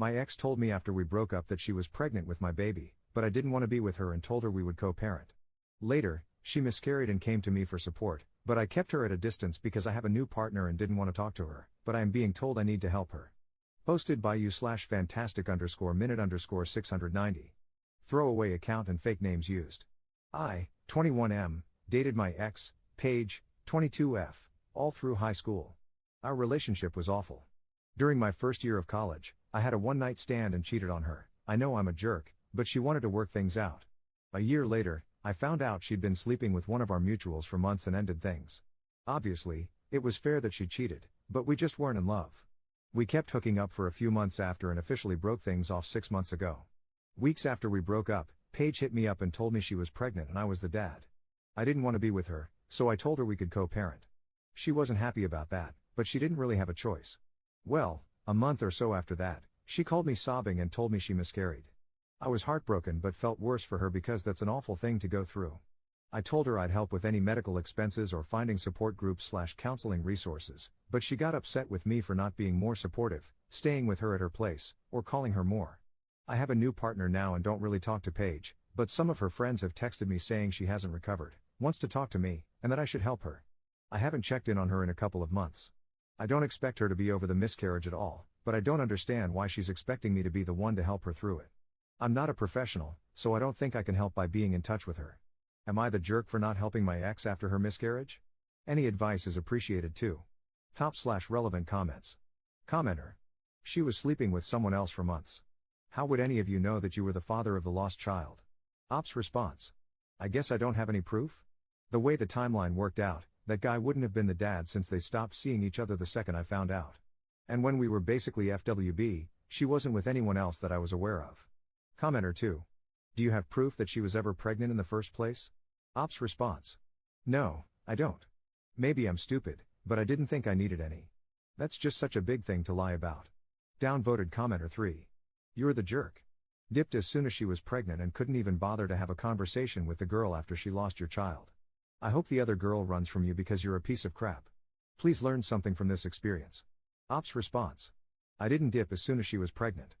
My ex told me after we broke up that she was pregnant with my baby, but I didn't want to be with her and told her we would co-parent. Later, she miscarried and came to me for support, but I kept her at a distance because I have a new partner and didn't want to talk to her, but I am being told I need to help her. Posted by you/fantastic_minute_690. Throwaway account and fake names used. I, 21M, dated my ex, Paige, 22F, all through high school. Our relationship was awful. During my first year of college, I had a one-night stand and cheated on her. I know I'm a jerk, but she wanted to work things out. A year later, I found out she'd been sleeping with one of our mutuals for months and ended things. Obviously, it was fair that she cheated, but we just weren't in love. We kept hooking up for a few months after and officially broke things off 6 months ago. Weeks after we broke up, Paige hit me up and told me she was pregnant and I was the dad. I didn't want to be with her, so I told her we could co-parent. She wasn't happy about that, but she didn't really have a choice. Well, a month or so after that, she called me sobbing and told me she miscarried. I was heartbroken but felt worse for her because that's an awful thing to go through. I told her I'd help with any medical expenses or finding support groups/counseling resources, but she got upset with me for not being more supportive, staying with her at her place, or calling her more. I have a new partner now and don't really talk to Paige, but some of her friends have texted me saying she hasn't recovered, wants to talk to me, and that I should help her. I haven't checked in on her in a couple of months. I don't expect her to be over the miscarriage at all, but I don't understand why she's expecting me to be the one to help her through it. I'm not a professional, so I don't think I can help by being in touch with her. Am I the jerk for not helping my ex after her miscarriage? Any advice is appreciated too. Top/relevant comments. Commenter. She was sleeping with someone else for months. How would any of you know that you were the father of the lost child? Ops response. I guess I don't have any proof? The way the timeline worked out, that guy wouldn't have been the dad since they stopped seeing each other the second I found out. And when we were basically FWB, she wasn't with anyone else that I was aware of. Commenter 2. Do you have proof that she was ever pregnant in the first place? Ops response. No, I don't. Maybe I'm stupid, but I didn't think I needed any. That's just such a big thing to lie about. Downvoted commenter 3. You're the jerk. Dipped as soon as she was pregnant and couldn't even bother to have a conversation with the girl after she lost your child. I hope the other girl runs from you because you're a piece of crap. Please learn something from this experience. Ops response. I didn't dip as soon as she was pregnant.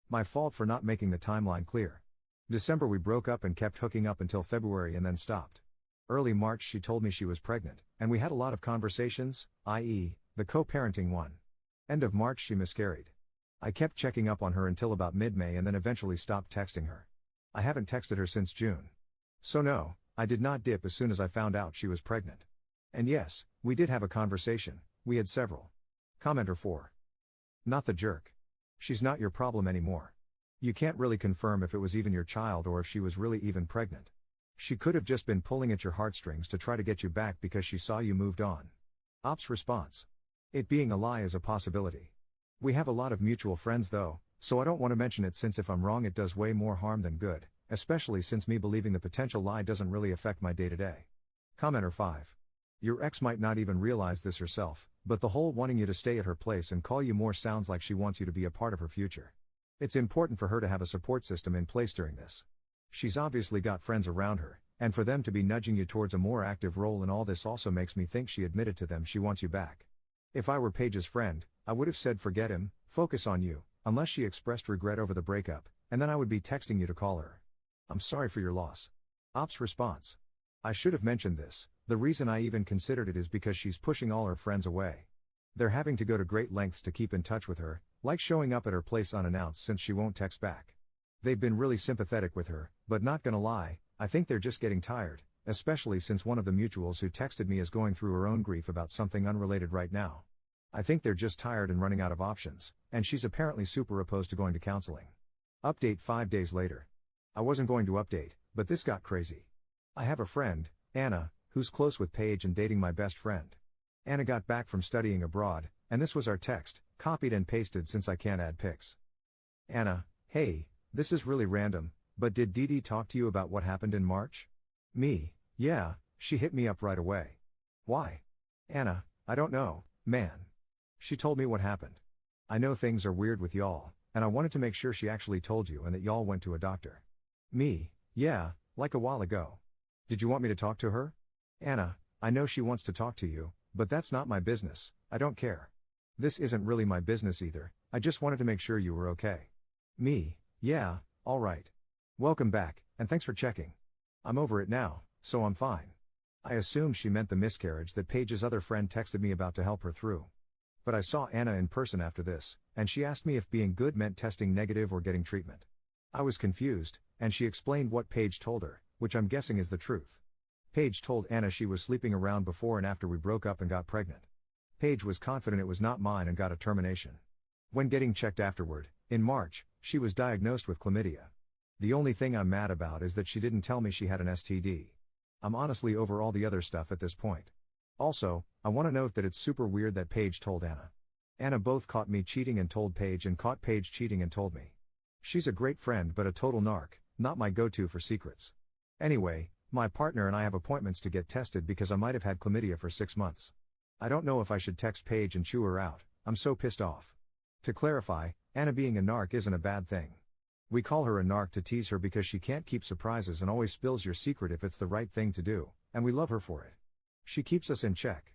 My fault for not making the timeline clear. December we broke up and kept hooking up until February and then stopped. Early March she told me she was pregnant, and we had a lot of conversations, i.e., the co-parenting one. End of March she miscarried. I kept checking up on her until about mid-May and then eventually stopped texting her. I haven't texted her since June. So no, I did not dip as soon as I found out she was pregnant. And yes, we did have a conversation, we had several. Commenter 4. Not the jerk. She's not your problem anymore. You can't really confirm if it was even your child or if she was really even pregnant. She could have just been pulling at your heartstrings to try to get you back because she saw you moved on. Ops response. It being a lie is a possibility. We have a lot of mutual friends though, so I don't want to mention it since if I'm wrong it does way more harm than good, especially since me believing the potential lie doesn't really affect my day-to-day. Commenter 5. Your ex might not even realize this herself, but the whole wanting you to stay at her place and call you more sounds like she wants you to be a part of her future. It's important for her to have a support system in place during this. She's obviously got friends around her, and for them to be nudging you towards a more active role in all this also makes me think she admitted to them she wants you back. If I were Paige's friend, I would have said forget him, focus on you, unless she expressed regret over the breakup, and then I would be texting you to call her. I'm sorry for your loss. Ops response. I should have mentioned this, the reason I even considered it is because she's pushing all her friends away. They're having to go to great lengths to keep in touch with her, like showing up at her place unannounced since she won't text back. They've been really sympathetic with her, but not gonna lie, I think they're just getting tired, especially since one of the mutuals who texted me is going through her own grief about something unrelated right now. I think they're just tired and running out of options, and she's apparently super opposed to going to counseling. Update 5 days later. I wasn't going to update, but this got crazy. I have a friend, Anna, who's close with Paige and dating my best friend. Anna got back from studying abroad, and this was our text, copied and pasted since I can't add pics. Anna, hey, this is really random, but did Dee Dee talk to you about what happened in March? Me, yeah, she hit me up right away. Why? Anna, I don't know, man. She told me what happened. I know things are weird with y'all, and I wanted to make sure she actually told you and that y'all went to a doctor. Me, yeah, like a while ago. Did you want me to talk to her? Anna, I know she wants to talk to you, but that's not my business, I don't care. This isn't really my business either, I just wanted to make sure you were okay. Me, yeah, alright. Welcome back, and thanks for checking. I'm over it now, so I'm fine. I assumed she meant the miscarriage that Paige's other friend texted me about to help her through. But I saw Anna in person after this, and she asked me if being good meant testing negative or getting treatment. I was confused, and she explained what Paige told her, which I'm guessing is the truth. Paige told Anna she was sleeping around before and after we broke up and got pregnant. Paige was confident it was not mine and got a termination. When getting checked afterward, in March, she was diagnosed with chlamydia. The only thing I'm mad about is that she didn't tell me she had an STD. I'm honestly over all the other stuff at this point. Also, I want to note that it's super weird that Paige told Anna. Anna both caught me cheating and told Paige and caught Paige cheating and told me. She's a great friend but a total narc, not my go-to for secrets. Anyway, my partner and I have appointments to get tested because I might have had chlamydia for 6 months. I don't know if I should text Paige and chew her out, I'm so pissed off. To clarify, Anna being a narc isn't a bad thing. We call her a narc to tease her because she can't keep surprises and always spills your secret if it's the right thing to do, and we love her for it. She keeps us in check.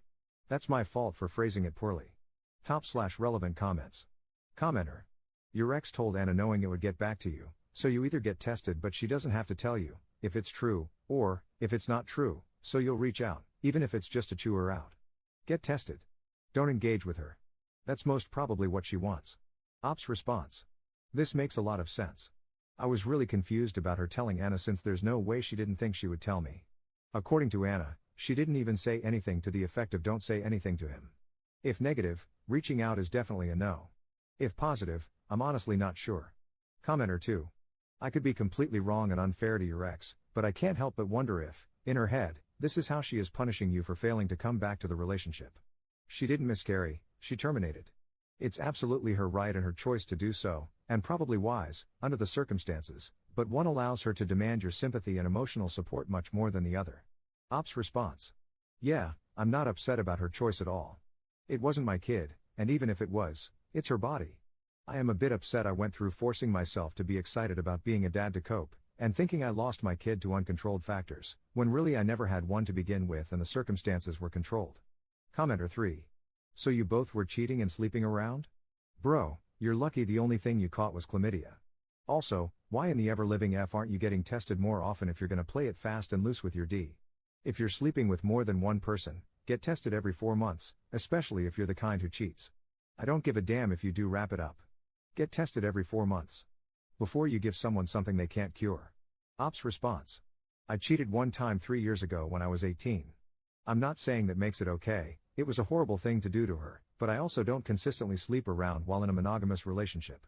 That's my fault for phrasing it poorly. Top/relevant comments. Commenter. Your ex told Anna knowing it would get back to you, so you either get tested but she doesn't have to tell you, if it's true, or, if it's not true, so you'll reach out, even if it's just to chew her out. Get tested. Don't engage with her. That's most probably what she wants. Ops response. This makes a lot of sense. I was really confused about her telling Anna since there's no way she didn't think she would tell me. According to Anna, she didn't even say anything to the effect of don't say anything to him. If negative, reaching out is definitely a no. If positive, I'm honestly not sure. Commenter 2. I could be completely wrong and unfair to your ex, but I can't help but wonder if, in her head, this is how she is punishing you for failing to come back to the relationship. She didn't miscarry, she terminated. It's absolutely her right and her choice to do so, and probably wise, under the circumstances, but one allows her to demand your sympathy and emotional support much more than the other. Ops response. Yeah, I'm not upset about her choice at all. It wasn't my kid, and even if it was, it's her body. I am a bit upset I went through forcing myself to be excited about being a dad to cope, and thinking I lost my kid to uncontrolled factors, when really I never had one to begin with and the circumstances were controlled. Commenter 3. So you both were cheating and sleeping around? Bro, you're lucky the only thing you caught was chlamydia. Also, why in the ever-living F aren't you getting tested more often if you're gonna play it fast and loose with your D? If you're sleeping with more than one person, get tested every 4 months, especially if you're the kind who cheats. I don't give a damn if you do wrap it up. Get tested every 4 months. Before you give someone something they can't cure. Ops response. I cheated one time 3 years ago when I was 18. I'm not saying that makes it okay, it was a horrible thing to do to her, but I also don't consistently sleep around while in a monogamous relationship.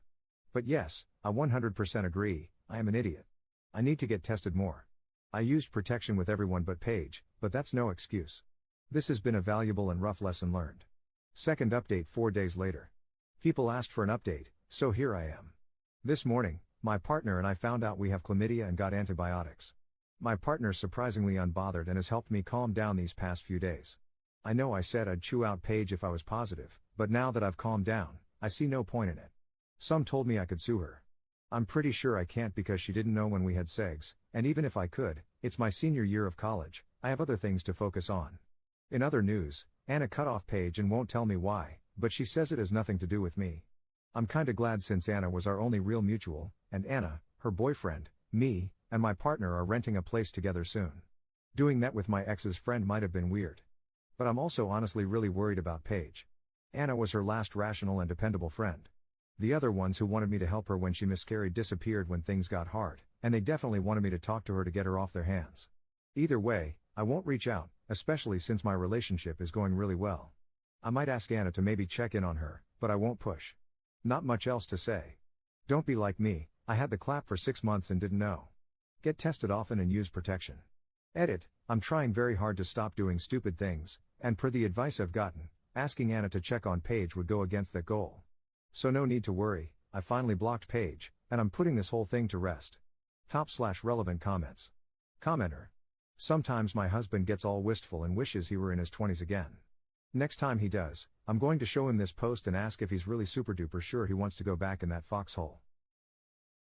But yes, I 100% agree, I am an idiot. I need to get tested more. I used protection with everyone but Paige, but that's no excuse. This has been a valuable and rough lesson learned. Second update 4 days later. People asked for an update, so here I am. This morning, my partner and I found out we have chlamydia and got antibiotics. My partner's surprisingly unbothered and has helped me calm down these past few days. I know I said I'd chew out Paige if I was positive, but now that I've calmed down, I see no point in it. Some told me I could sue her. I'm pretty sure I can't because she didn't know when we had segs, and even if I could, it's my senior year of college, I have other things to focus on. In other news, Anna cut off Paige and won't tell me why, but she says it has nothing to do with me. I'm kinda glad since Anna was our only real mutual, and Anna, her boyfriend, me, and my partner are renting a place together soon. Doing that with my ex's friend might have been weird. But I'm also honestly really worried about Paige. Anna was her last rational and dependable friend. The other ones who wanted me to help her when she miscarried disappeared when things got hard, and they definitely wanted me to talk to her to get her off their hands. Either way, I won't reach out, especially since my relationship is going really well. I might ask Anna to maybe check in on her, but I won't push. Not much else to say. Don't be like me, I had the clap for 6 months and didn't know. Get tested often and use protection. Edit, I'm trying very hard to stop doing stupid things, and per the advice I've gotten, asking Anna to check on Paige would go against that goal. So no need to worry, I finally blocked Paige, and I'm putting this whole thing to rest. Top/relevant comments. Commenter. Sometimes my husband gets all wistful and wishes he were in his 20s again. Next time he does, I'm going to show him this post and ask if he's really super duper sure he wants to go back in that foxhole.